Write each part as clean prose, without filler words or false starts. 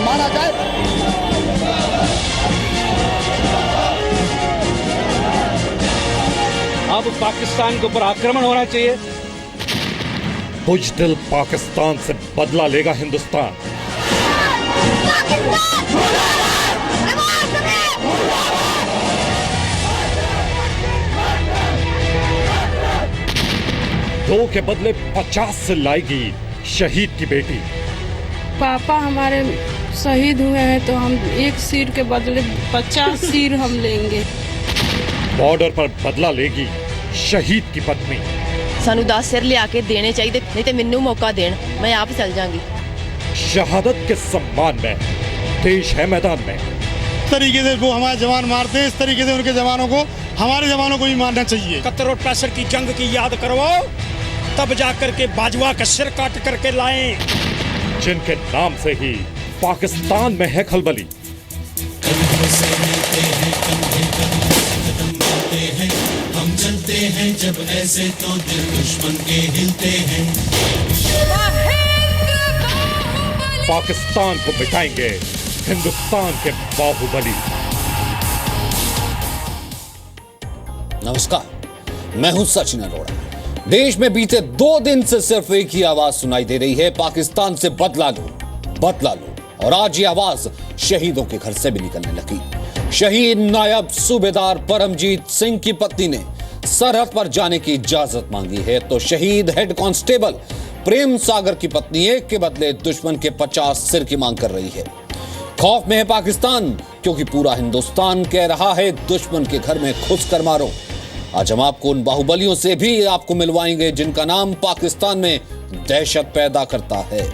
माना जाए। अब पाकिस्तान के ऊपर आक्रमण होना चाहिए। बुज़दिल पाकिस्तान से बदला लेगा हिंदुस्तान। दो के बदले 50 से लाएगी शहीद की बेटी। पापा हमारे शहीद हुए हैं तो हम एक सिर के बदले 50 सिर हम लेंगे। बॉर्डर पर बदला लेगी शहीद की पत्नी। सानू 10 सिर लिया के देने चाहिए, नहीं तो मैनू मौका देन, मैं आप चल जाऊंगी। शहादत के सम्मान में देश है मैदान में। इस तरीके से वो हमारे जवान मारते हैं, इस तरीके से उनके जवानों को, हमारे जवानों को भी मारना चाहिए। 71 और 65 की जंग की याद करवाओ, तब जाकर के बाजवा का सिर काट करके लाएं। जिनके नाम से ही पाकिस्तान में है खलबली। हम चलते हैं जब ऐसे तो दिल दुश्मन के हिलते हैं। पाकिस्तान को मिटाएंगे हिंदुस्तान के बाहुबली। नमस्कार, मैं हूं सचिन अरोड़ा। देश में बीते 2 दिन से सिर्फ एक ही आवाज सुनाई दे रही है, पाकिस्तान से बदला लो, बदला लो। और आज ये आवाज शहीदों के घर से भी निकलने लगी। शहीद नायब सूबेदार परमजीत सिंह की पत्नी ने सरहद पर जाने की इजाजत मांगी है, तो शहीद हेड कांस्टेबल प्रेम सागर की पत्नी एक के बदले दुश्मन के 50 सिर की मांग कर रही है। खौफ में है पाकिस्तान, क्योंकि पूरा हिंदुस्तान कह रहा है दुश्मन के घर में घुस कर मारो। आज हम आपको उन बाहुबलियों से भी आपको मिलवाएंगे जिनका नाम पाकिस्तान में दहशत पैदा करता है।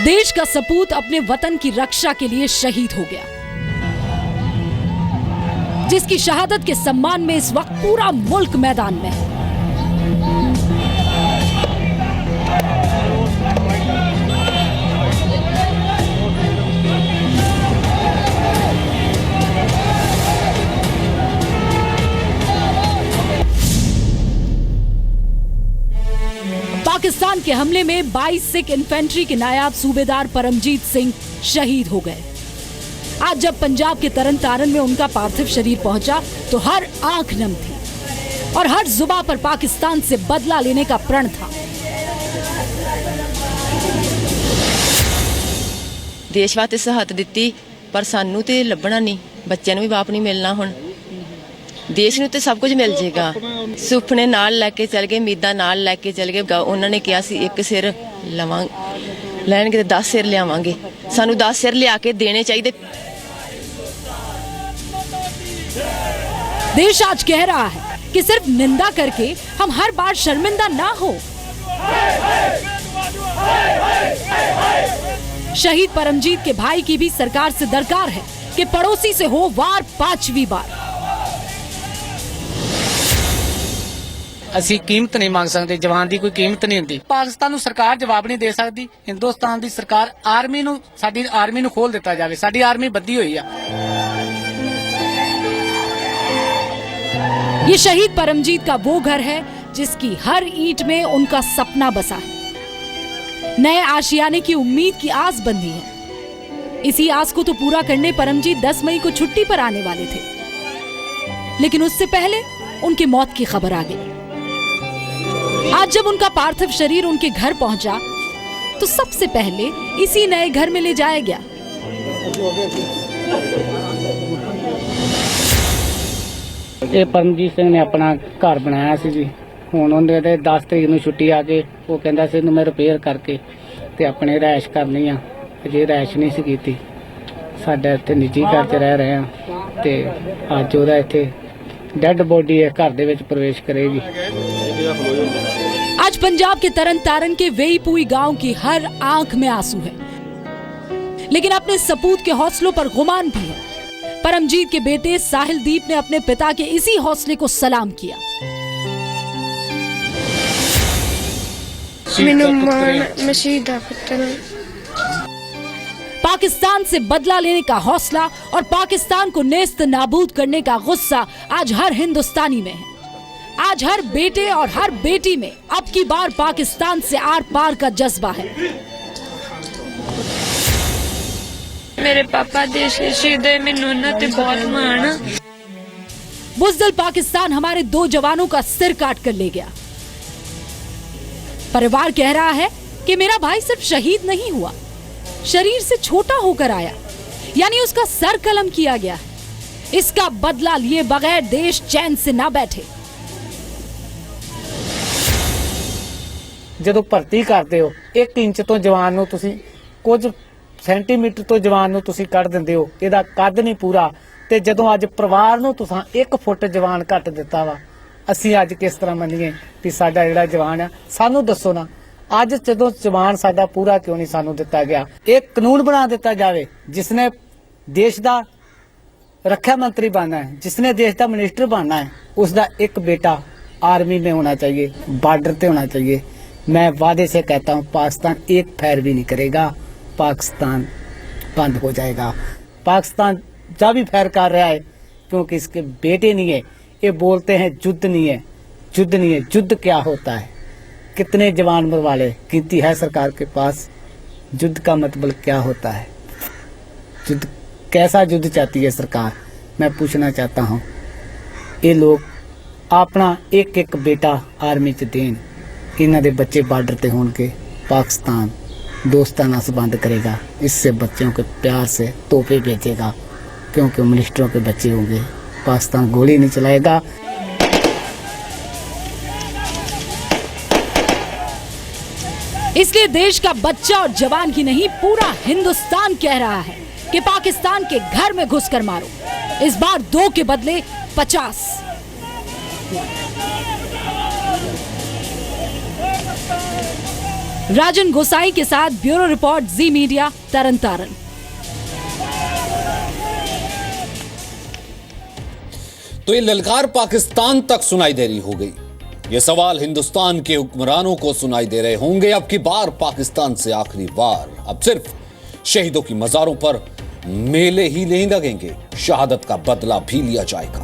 देश का सपूत अपने वतन की रक्षा के लिए शहीद हो गया, जिसकी शहादत के सम्मान में इस वक्त पूरा मुल्क मैदान में है। पाकिस्तान के हमले में 22 सिख इन्फेंट्री के नायब सूबेदार परमजीत सिंह शहीद हो गए। आज जब पंजाब के तरन तारन में उनका पार्थिव शरीर पहुंचा तो हर आंख नम थी और हर जुबां पर पाकिस्तान से बदला लेने का प्रण था। देश वास्ते शहादत दित्ती, पर सानू ते लभना नहीं, बच्चों भी बाप नहीं मिलना। हुण देश नूं ते सब कुछ मिल जाएगा। सुपने नाल लैके चल गए, उम्मीदां नाल लैके चल गए। उन्होंने कहा सी एक सिर लैणगे ते 10 सिर लियावांगे। सानू 10 सिर लिया के देने चाहिए। देश आज कह रहा है कि सिर्फ निंदा करके हम हर बार शर्मिंदा ना हो। शहीद परमजीत के भाई की भी सरकार से दरकार है कि पड़ोसी से हो वार 5वीं बार। ਅਸੀਂ ਕੀਮਤ ਨਹੀਂ ਮੰਗ ਸਕਦੇ, ਜਵਾਨ ਦੀ ਕੋਈ ਕੀਮਤ ਨਹੀਂ ਹੁੰਦੀ। ਪਾਕਿਸਤਾਨ ਨੂੰ ਸਰਕਾਰ ਜਵਾਬ ਨਹੀਂ ਦੇ ਸਕਦੀ। ਹਿੰਦੁਸਤਾਨ ਦੀ ਸਰਕਾਰ ਆਰਮੀ ਨੂੰ, ਸਾਡੀ ਆਰਮੀ ਨੂੰ ਖੋਲ ਦਿੱਤਾ ਜਾਵੇ। ਸਾਡੀ ਆਰਮੀ ਬੱਧੀ ਹੋਈ ਆ। ये शहीद परमजीत का वो घर है जिसकी हर ईंट में उनका सपना बसा है। नए आशियाने की उम्मीद की आस बंधी है। इसी आस को तो पूरा करने परमजीत 10 मई को छुट्टी पर आने वाले थे, लेकिन उससे पहले उनकी मौत की खबर आ गई। आज जब उनका पार्थिव शरीर उनके घर पहुंचा तो सबसे पहले इसी नए घर में ले जाया गया। ਇਹ ਪਰਮਜੀਤ ਸਿੰਘ ਨੇ ਆਪਣਾ ਘਰ ਬਣਾਇਆ ਸੀ ਜੀ। ਹੁਣ ਉਹਦੇ ਤੇ 10 ਤਰੀਕ ਨੂੰ ਛੁੱਟੀ ਆ ਕੇ ਉਹ ਕਹਿੰਦਾ ਸੀ ਇਹਨੂੰ ਮੈਂ ਰਿਪੇਅਰ ਕਰਕੇ ਤੇ ਆਪਣੇ ਰਿਹਾਇਸ਼ ਕਰਨੀ ਆ। ਜੇ ਰਿਹਾਇਸ਼ ਨਹੀਂ ਸੀ ਕੀਤੀ, ਸਾਡਾ ਇੱਥੇ ਨਿੱਜੀ ਘਰ 'ਚ ਰਹਿ ਰਹੇ ਆ ਤੇ ਅੱਜ ਉਹਦਾ ਇੱਥੇ डेड बॉडी है घर दे विच प्रवेश करेगी। आज पंजाब के तरन तारन के वेईपुई गांव की हर आंख में आंसू है, लेकिन अपने सपूत के हौसलों पर गुमान भी है। परमजीत के बेटे साहिलदीप ने अपने पिता के इसी हौसले को सलाम किया। पाकिस्तान से बदला लेने का हौसला और पाकिस्तान को नेस्त नाबूद करने का गुस्सा आज हर हिंदुस्तानी में है। आज हर बेटे और हर बेटी में अब की बार पाकिस्तान से आर पार का जज्बा है। मेरे पापा देश के शहीद है, मैनू उन्हां ते बहुत माण आ। बुज़दिल पाकिस्तान हमारे 2 जवानों का सिर काट कर ले गया। परिवार कह रहा है कि मेरा भाई सिर्फ शहीद नहीं हुआ, शरीर से छोटा होकर आया, यानी उसका सर कलम किया गया है। इसका बदला लिए बगैर देश चैन से ना बैठे। ਜਦੋਂ ਭਰਤੀ ਕਰਦੇ ਹੋ 1 ਇੰਚ ਤੋਂ ਜਵਾਨ ਨੂੰ ਤੁਸੀਂ ਕੁਝ ਸੈਂਟੀਮੀਟਰ ਤੋਂ ਜਵਾਨ ਨੂੰ ਤੁਸੀਂ ਕੱਢ ਦਿੰਦੇ ਹੋ, ਇਹਦਾ ਕੱਦ ਨਹੀਂ ਪੂਰਾ। ਤੇ ਜਦੋਂ ਅੱਜ ਪਰਿਵਾਰ ਨੂੰ ਤੁਸੀਂ 1 ਫੁੱਟ ਜਵਾਨ ਘੱਟ ਦਿੱਤਾ ਵਾ, ਅਸੀਂ ਅੱਜ ਕਿਸ ਤਰ੍ਹਾਂ ਮੰਨੀਏ ਕਿ ਸਾਡਾ ਜਿਹੜਾ ਜਵਾਨ ਆ? ਸਾਨੂੰ ਦੱਸੋ ਨਾ, ਅੱਜ ਜਦੋਂ ਜਵਾਨ ਸਾਡਾ ਪੂਰਾ ਕਿਉਂ ਨਹੀਂ ਸਾਨੂੰ ਦਿੱਤਾ ਗਿਆ? एक कानून बना दिता जावे, जिसने देश का रक्षा मंत्री बनना है, जिसने देश का मिनिस्टर बनना है, उसका एक बेटा आर्मी में होना चाहिए, बॉर्डर पे होना चाहिए। मैं वादे से कहता हूँ पाकिस्तान एक फैर भी नहीं करेगा, पाकिस्तान बंद हो जाएगा। पाकिस्तान जब भी फैर कर रहा है क्योंकि इसके बेटे नहीं है। ये बोलते हैं युद्ध नहीं है, युद्ध नहीं है। युद्ध क्या होता है? कितने जवान मरवाले गिनती है सरकार के पास? युद्ध का मतलब क्या होता है? युद्ध कैसा युद्ध चाहती है सरकार? मैं पूछना चाहता हूँ। ये लोग अपना एक एक बेटा आर्मी च देन, इन्हां दे बच्चे बार्डर ते होणगे, पाकिस्तान दोस्ताना संबंध करेगा, इससे बच्चों के प्यार से तोहफे भेजेगा, क्योंकि मिनिस्टरों के बच्चे होंगे। पाकिस्तान गोली नहीं चलाएगा। इसलिए देश का बच्चा और जवान ही नहीं, पूरा हिंदुस्तान कह रहा है कि पाकिस्तान के घर में घुसकर मारो। इस बार 2 के बदले 50। राजन गोसाई के साथ ब्यूरो रिपोर्ट, जी मीडिया, तरनतारन। तो ये ललकार पाकिस्तान तक सुनाई दे रही हो गई। ये सवाल हिंदुस्तान के हुक्मरानों को सुनाई दे रहे होंगे। अब की बार पाकिस्तान से आखिरी बार, अब सिर्फ शहीदों की मजारों पर मेले ही नहीं लगेंगे, शहादत का बदला भी लिया जाएगा।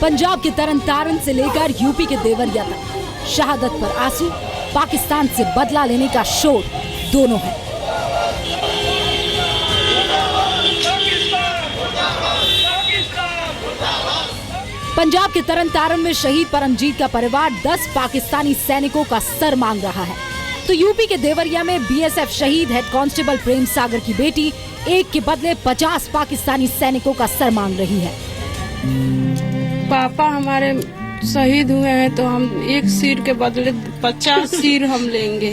पंजाब के तरनतारन से लेकर यूपी के देवरिया तक, शहादत पर आंसू, पाकिस्तान से बदला लेने का शोर दोनों है। पंजाब के तरनतारन में शहीद परमजीत का परिवार 10 पाकिस्तानी सैनिकों का सर मांग रहा है, तो यूपी के देवरिया में बीएसएफ शहीद हेड कांस्टेबल प्रेम सागर की बेटी 1 के बदले 50 पाकिस्तानी सैनिकों का सर मांग रही है। पापा हमारे शहीद हुए हैं तो हम 1 सिर के बदले 50 सिर हम लेंगे।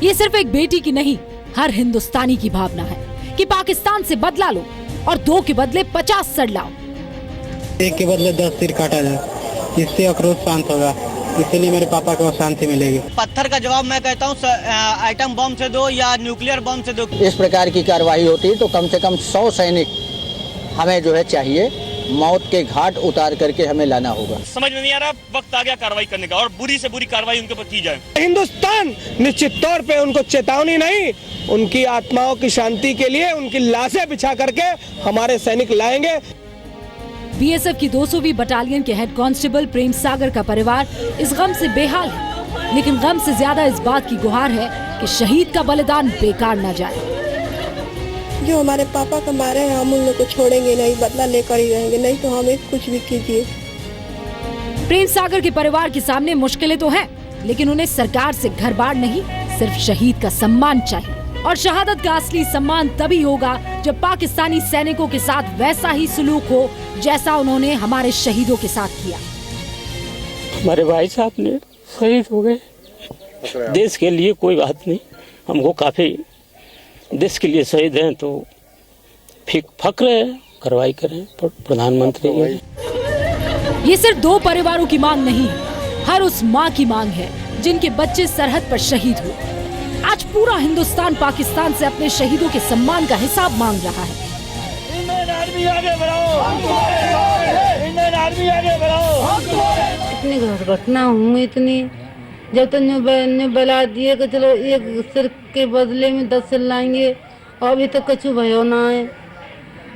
ये सिर्फ एक बेटी की नहीं, हर हिंदुस्तानी की भावना है कि पाकिस्तान से बदला लो और 2 के बदले 50 सर लाओ। 1 के बदले 10 सिर काटा जाए, इससे आक्रोश शांत होगा, इसलिए मेरे पापा को शांति मिलेगी। पत्थर का जवाब मैं कहता हूँ आइटम बम से दो या न्यूक्लियर बम से दो। इस प्रकार की कार्रवाई होती तो कम से कम 100 सैनिक हमें जो है चाहिए, मौत के घाट उतार करके हमें लाना होगा। समझ में नहीं आ रहा, वक्त आ गया कार्रवाई करने का और बुरी से बुरी कार्रवाई उनके ऊपर की जाए। हिंदुस्तान निश्चित तौर पे उनको चेतावनी नहीं, उनकी आत्माओं की शांति के लिए उनकी लाशें बिछा करके हमारे सैनिक लाएंगे। बीएसएफ की 200वीं बटालियन के हेड कांस्टेबल प्रेम सागर का परिवार इस गम से बेहाल है, लेकिन गम से ज्यादा इस बात की गुहार है कि शहीद का बलिदान बेकार न जाए। जो हमारे पापा का मारे हैं हम उन लोग को छोड़ेंगे नहीं, बदला लेकर ही रहेंगे, नहीं तो हमें कुछ भी कीजिए। प्रेम सागर के परिवार के सामने मुश्किलें तो हैं, लेकिन उन्हें सरकार से घर बार नहीं, सिर्फ शहीद का सम्मान चाहिए। और शहादत का असली सम्मान तभी होगा जब पाकिस्तानी सैनिकों के साथ वैसा ही सलूक हो जैसा उन्होंने हमारे शहीदों के साथ किया। हमारे भाई साहब ने शहीद हो गए। देश के लिए कोई बात नहीं, हमको काफ़ी देश के लिए शहीद हैं तो फक्र है, कार्रवाई करें प्रधानमंत्री। ये सिर्फ दो परिवारों की मांग नहीं है, हर उस माँ की मांग है जिनके बच्चे सरहद पर शहीद हुए। आज पूरा हिंदुस्तान पाकिस्तान से अपने शहीदों के सम्मान का हिसाब मांग रहा है। इतनी घटना हुई, इतनी जब तक ने बला दिए कि चलो एक सिर के बदले में 10 सिर लाएंगे, और अभी तक कछु भयो ना है।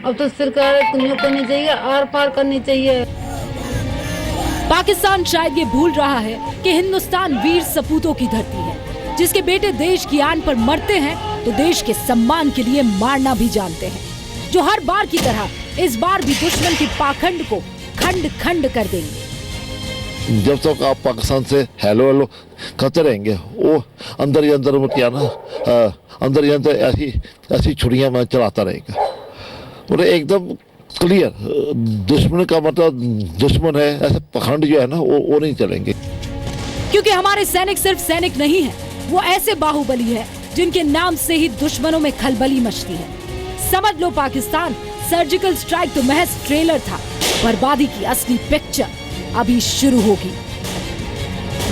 अब तो सरकार करनी चाहिए, आर पार करनी चाहिए। पाकिस्तान शायद ये भूल रहा है कि हिंदुस्तान वीर सपूतों की धरती है, जिसके बेटे देश की आन पर मरते हैं तो देश के सम्मान के लिए मारना भी जानते हैं, जो हर बार की तरह इस बार भी दुश्मन की पाखंड को खंड खंड कर देंगे। जब तक आप पाकिस्तान से हेलो हेलो करते रहेंगे, वो अंदर ही अंदर में क्या ना अंदर ही अंदर ऐसी छुरियां में चलाता रहेगा। और एकदम क्लियर दुश्मन का मतलब दुश्मन है, ऐसे पखंड जो है ना वो नहीं चलेंगे। क्योंकि हमारे सैनिक सिर्फ सैनिक नहीं है, वो ऐसे बाहुबली है जिनके नाम से ही दुश्मनों में खलबली मचती है। समझ लो पाकिस्तान, सर्जिकल स्ट्राइक तो महज ट्रेलर था, बर्बादी की असली पिक्चर अभी शुरू होगी।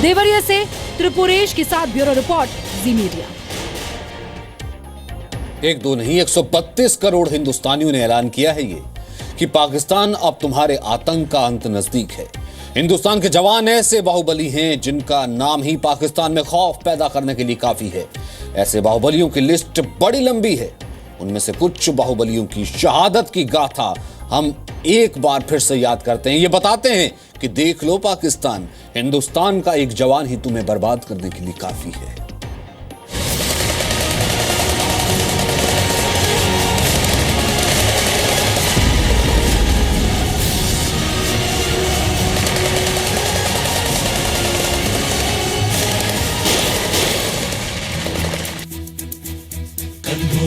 देवरिया से त्रिपुरेश के साथ ब्यूरो रिपोर्ट, जी मीडिया। एक दो नहीं 132 करोड़ हिंदुस्तानियों ने ऐलान किया है ये कि पाकिस्तान अब तुम्हारे आतंक का अंत नजदीक है। हिंदुस्तान के जवान ऐसे बाहुबली हैं जिनका नाम ही पाकिस्तान में खौफ पैदा करने के लिए काफी है। ऐसे बाहुबलियों की लिस्ट बड़ी लंबी है। उनमें से कुछ बाहुबलियों की शहादत की गाथा हम एक बार फिर से याद करते हैं। ये बताते हैं कि देख लो पाकिस्तान, हिंदुस्तान का एक जवान ही तुम्हें बर्बाद करने के लिए काफी है।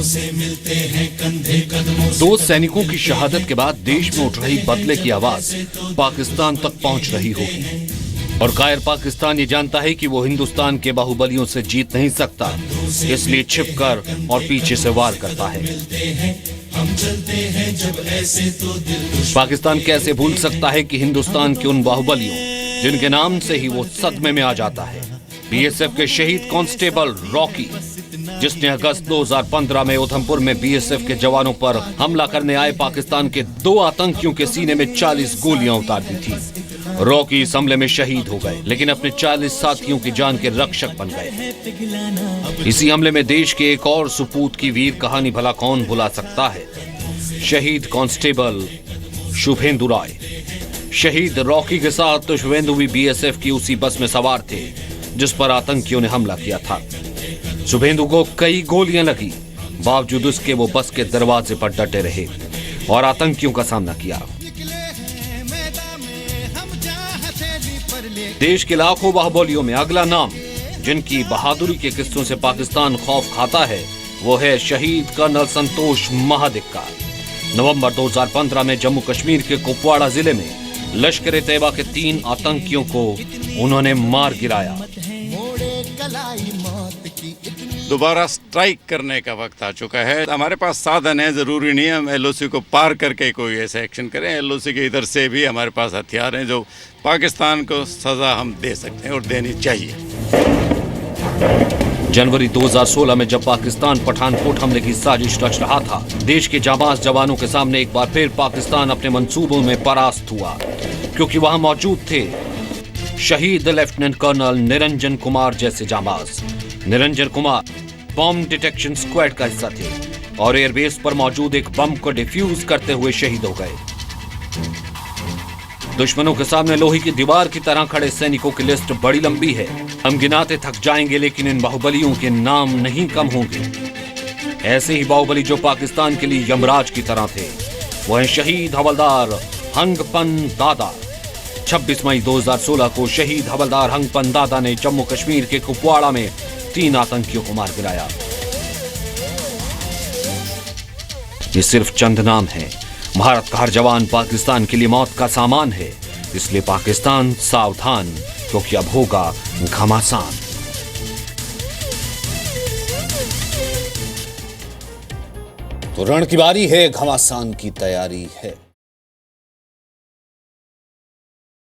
से मिलते हैं कंधे कदमों से। दो सैनिकों की शहादत के बाद देश में उठ रही बदले की आवाज पाकिस्तान तक पहुंच रही होगी और कायर पाकिस्तान ये जानता है कि वो हिंदुस्तान के बाहुबलियों से जीत नहीं सकता, इसलिए छिपकर और पीछे से वार करता है। हम चलते हैं जब ऐसे तो दिल पाकिस्तान कैसे भूल सकता है कि हिंदुस्तान के उन बाहुबलियों जिनके नाम से ही वो सदमे में आ जाता है। बीएसएफ के शहीद कांस्टेबल रॉकी, जिसने अगस्त 2015 में उधमपुर में बीएसएफ के जवानों पर हमला करने आए पाकिस्तान के 2 आतंकियों के सीने में 40 गोलियां उतार दी थी। रॉकी इस हमले में शहीद हो गए, लेकिन अपने 40 साथियों की जान के रक्षक बन गए। इसी हमले में देश के एक और सुपूत की वीर कहानी भला कौन भुला सकता है। शहीद कांस्टेबल शुभेंदु राय। शहीद रॉकी के साथ तो शुभेंदु भी बीएसएफ की उसी बस में सवार थे जिस पर आतंकियों ने हमला किया था। शुभेंदु को कई गोलियां लगी, बावजूद उसके वो बस के दरवाजे पर डटे रहे और आतंकियों का सामना किया। देश के लाखों बाहुबलियों में अगला नाम जिनकी बहादुरी के किस्सों से पाकिस्तान खौफ खाता है, वो है शहीद कर्नल संतोष महादिक का। नवंबर 2015 में जम्मू कश्मीर के कुपवाड़ा जिले में लश्कर ए तैयबा के 3 आतंकियों को उन्होंने मार गिराया। दोबारा स्ट्राइक करने का वक्त आ चुका है। हमारे पास साधन है, जरूरी नहीं है हम एलओसी को पार करके कोई ऐसा एक्शन करें। एलओसी के इधर से भी हमारे पास हथियार हैं जो पाकिस्तान को सजा हम दे सकते हैं और देनी चाहिए। जनवरी 2016 में जब पाकिस्तान पठानकोट हमले की साजिश रच रहा था, देश के जाबाज जवानों के सामने एक बार फिर पाकिस्तान अपने मंसूबों में परास्त हुआ, क्योंकि वहां मौजूद थे शहीद लेफ्टिनेंट कर्नल निरंजन कुमार जैसे जाबाज। निरंजन कुमार बम डिटेक्शन स्क्वाड का हिस्सा थे और एयरबेस पर मौजूद एक बम को डिफ्यूज करते हुए शहीद हो गए। दुश्मनों के सामने लोहे की दीवार की तरह खड़े सैनिकों की लिस्ट बड़ी लंबी है। हम गिनाते थक जाएंगे, लेकिन इन बाहुबलियों के नाम नहीं कम होंगे। ऐसे ही बाहुबली जो पाकिस्तान के लिए यमराज की तरह थे, वो हैं शहीद हवलदार हंगपन दादा। 26 मई 2016 को शहीद हवलदार हंगपन दादा ने जम्मू कश्मीर के कुपवाड़ा में 3 आतंकियों को मार गिराया। ये सिर्फ चंद नाम हैं। भारत का हर जवान पाकिस्तान के लिए मौत का सामान है। इसलिए पाकिस्तान सावधान, क्योंकि अब होगा घमासान। तो रण की बारी है, घमासान की तैयारी है।